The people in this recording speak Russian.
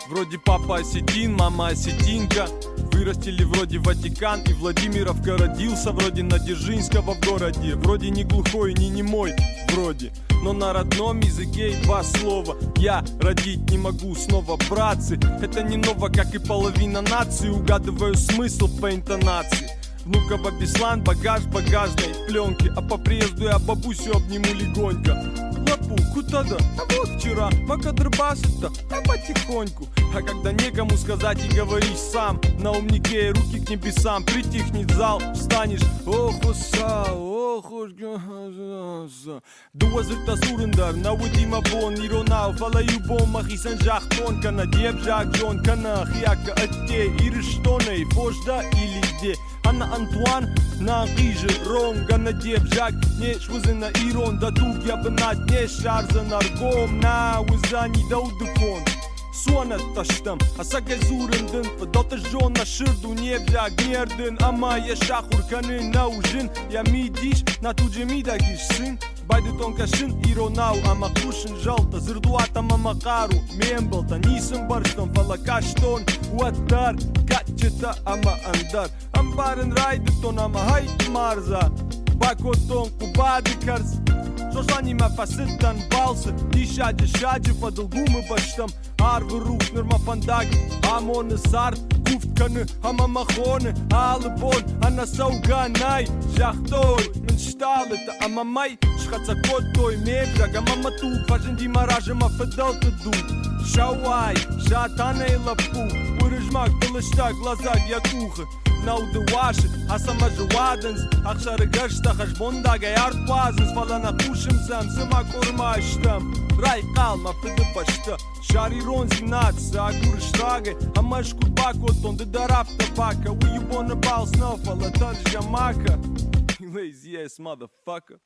Вроде папа осетин, мама осетинка. Вырастили вроде Ватикан и Владимировка родился. Вроде на Дзержинского в городе. Вроде не глухой, не немой, вроде. Но на родном языке и два слова. Я родить не могу снова, братцы. Это не ново, как и половина нации. Угадываю смысл по интонации. Внуково Беслан, багаж в багажной пленке. А по приезду я бабусю обниму легонько. Лапу, куда-то, а вот вчера пока дрыбасит-то, а потихоньку. А когда некому сказать и говоришь сам, на умнике руки к небесам. Притихнет зал, встанешь, ох, уса, ох, уж Дуазырта сурындар, наудима бон, иронау, фалаю бон, махисан жахтон, кана, деб жак жон, кана, хияка, атте, ирыштоней, фожда или где. Анна Антуан, на гиже, ронга, на деб жак, не швызына ирон, да тут я бы над не шарза наргом, на узани да удукон. Суана таштам, асаге зурындын, фадота жона шырду небля гнердын, ама я шахурканы на ужин, я мидиш, на тудже мидагиш сын. Байды тонкашын иронау, ама кушын жалта, зырдуата мамакару, мембалта, нисым барштон, фалакаштон, уаттар, качета ама андар, амбарын райдытон, ама хайт марза, бакотон, кубады карс. Шошанима фасыттан балсы, дишаджы шаджы по долгу мы баштам, арвы рук нырма фандаг, амоны сарт, куфтканы, амамахоны, алыбон, анасауганай, жахтой, ныншталыта, амамай, шхацакотой, мебжаг, амаматук, важенди маражыма федалты дук, шауай, шатаны лапу, урыжмак, тылыштак, глазак, якуха. Naudu ваши, а сама же ваденс. Ахшары гашта хашбондага ярд базенс. Фалана кушим сам, сама кормаштам. Рай калма фиды башта. Шари ронзи наца, агуры штаге. А маш курбакот, он дедарав табака. Уебона бал снофала, таржа мака. Lazy ass motherfucker.